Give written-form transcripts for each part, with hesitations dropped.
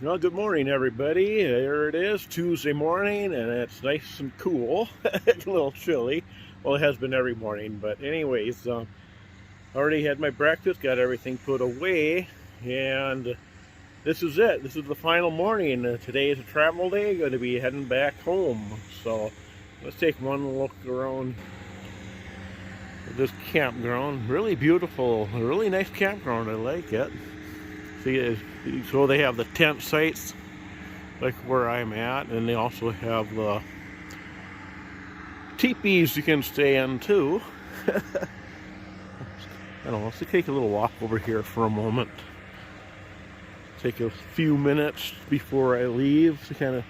Well, good morning, everybody. There it is, Tuesday morning, and it's nice and cool. It's a little chilly. Well, it has been every morning, but anyways, already had my breakfast, got everything put away, and this is it. This is the final morning. Today is a travel day. Going to be heading back home. So let's take one look around this campground. Really beautiful, a really nice campground. I like it. See, so they have the tent sites like where I'm at, and they also have the teepees you can stay in too. I don't know, let's take a little walk over here for a moment. Take a few minutes before I leave to kind of,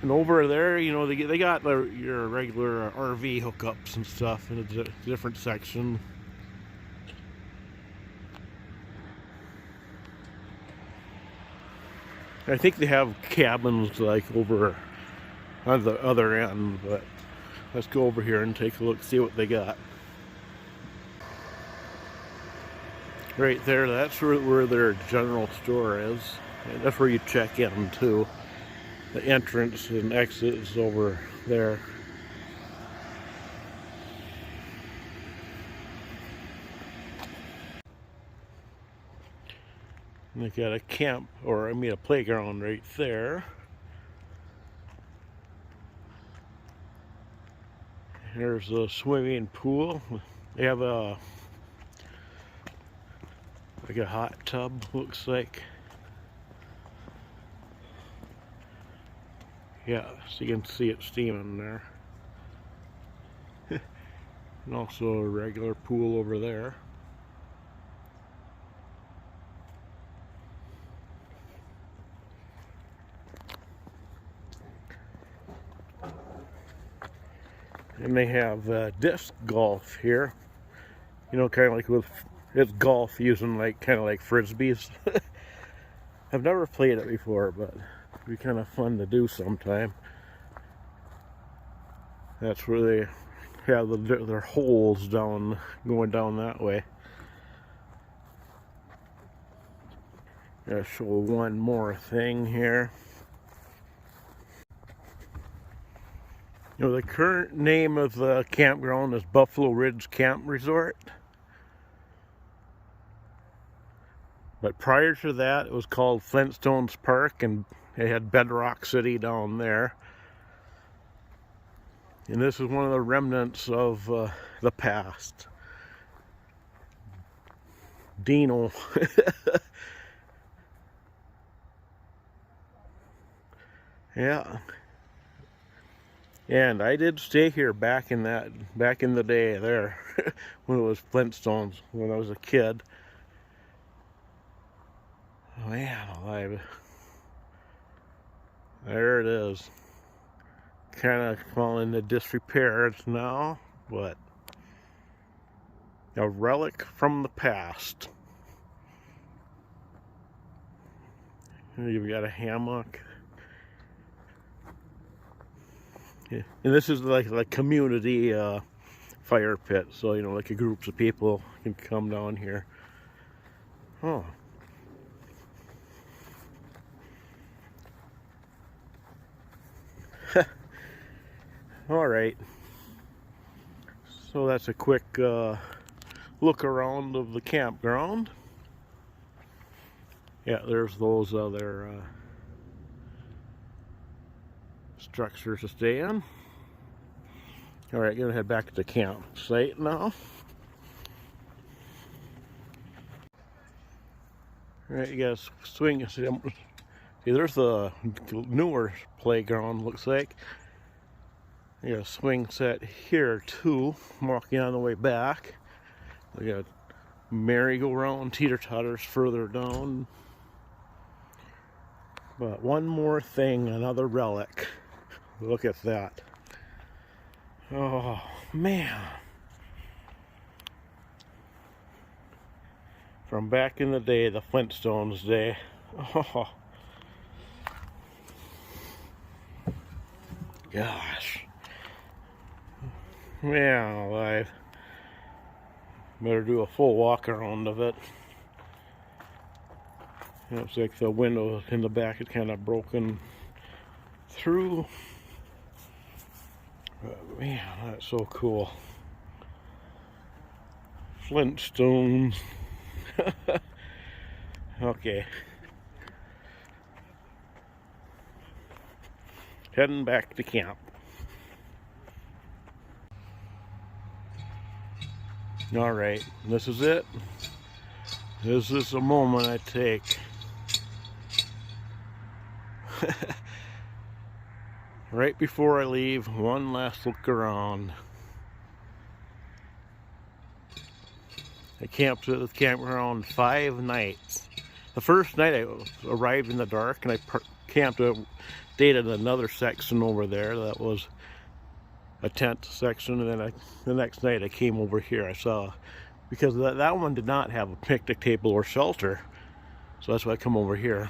and over there, you know, they got your regular RV hookups and stuff in a different section. I think they have cabins like over on the other end, but let's go over here and take a look, see what they got. Right there, that's where their general store is. And that's where you check in too. The entrance and exit is over there. And they got a a playground right there. There's a swimming pool. They have like a hot tub, looks like. Yeah, so you can see it steaming there. And also a regular pool over there. And they have disc golf here. You know, kind of like it's golf using kind of like frisbees. I've never played it before, but it'd be kind of fun to do sometime. That's where they have their holes going down that way. I'll show one more thing here. You know, the current name of the campground is Buffalo Ridge Camp Resort. But prior to that, it was called Flintstones Park, and they had Bedrock City down there. And this is one of the remnants of the past. Dino. Yeah. And I did stay here back in the day there, when it was Flintstones, when I was a kid. Oh, man alive. There it is. Kind of falling into disrepair now, but a relic from the past. You've got a hammock. Yeah. And this is like a community fire pit, so you know, like a groups of people can come down here. Oh. All right. So that's a quick look around of the campground. Yeah, there's those other structures to stay in. All right, gonna head back to the campsite now. All right, you guys swing. See, there's the newer playground, looks like. You got a swing set here too, walking on the way back. We got merry-go-round teeter-totters further down. But one more thing, another relic. Look at that. Oh, man. From back in the day, the Flintstones day. Oh. Gosh. Man alive. Better do a full walk around of it. Looks like the window in the back is kind of broken through. But man, that's so cool. Flintstones. Okay. Heading back to camp. All right, this is it. This is a moment I take. Right before I leave, one last look around. I camped at the campground 5 nights. The first night I arrived in the dark and I camped stayed at another section over there that was a tent section, and then the next night I came over here. I saw, because that one did not have a picnic table or shelter, so that's why I come over here.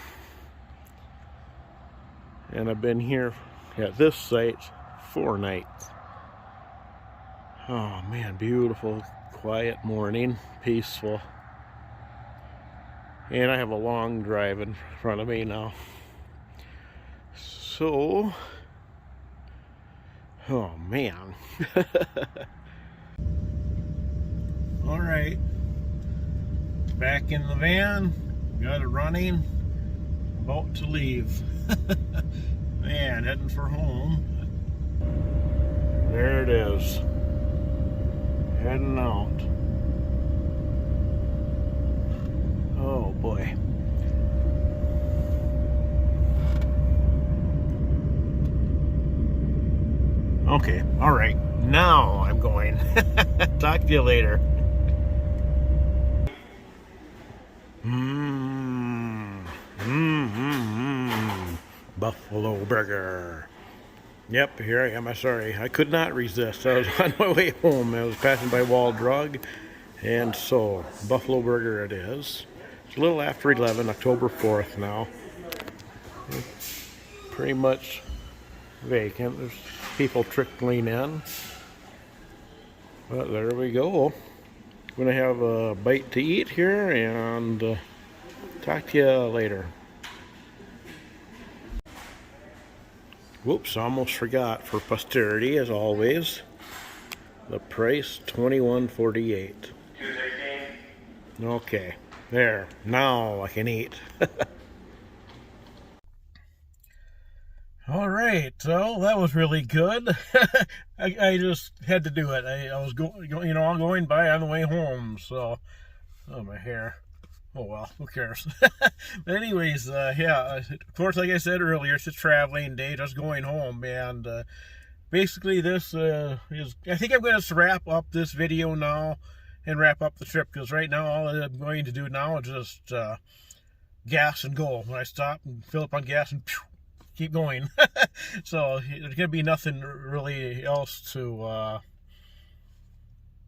And I've been here at this site 4 nights. Oh man, beautiful, quiet morning, peaceful. And I have a long drive in front of me now. So, oh man. All right, back in the van, got it running, about to leave. Man, heading for home. There it is, heading out. Oh boy. Okay, all right, now I'm going. Talk to you later. Buffalo burger. Yep, here I am. I'm sorry, I could not resist. I was on my way home. I was passing by Wall Drug, and so buffalo burger it is. It's a little after 11, October 4th now. It's pretty much vacant. There's people trickling in, but there we go. I'm gonna have a bite to eat here and talk to you later. Whoops, almost forgot, for posterity as always. The price $21.48. Okay, there, now I can eat. All right, so that was really good. I just had to do it. I was going by on the way home, so, oh, my hair. Oh well, who cares? But anyways, yeah, of course, like I said earlier, it's a traveling day, just going home, and basically this is, I think I'm going to wrap up this video now and wrap up the trip, because right now all I'm going to do now is just gas and go. When I stop and fill up on gas and keep going. So there's going to be nothing really else to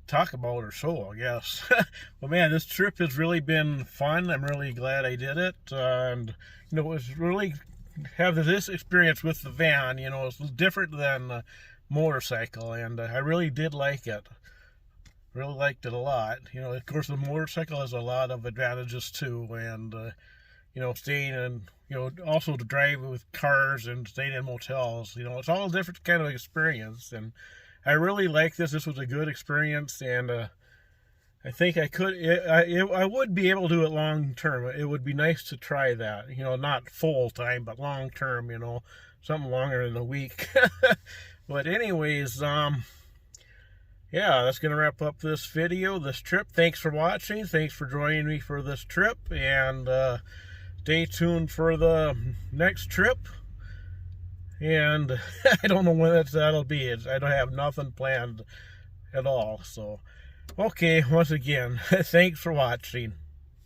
talk about or so, I guess. Well, man, this trip has really been fun. I'm really glad I did it, and it was really have this experience with the van. It's different than a motorcycle, and I really did like it. Really liked it a lot. Of course, the motorcycle has a lot of advantages too, and staying in, also to drive with cars and staying in motels. It's all a different kind of experience, and I really like this. This was a good experience, and I think I would be able to do it long term. It would be nice to try that, not full time, but long term, something longer than a week. But anyways, yeah, that's going to wrap up this video, this trip. Thanks for watching. Thanks for joining me for this trip, and stay tuned for the next trip. And I don't know when that'll be. I don't have nothing planned at all. So, okay, once again, thanks for watching.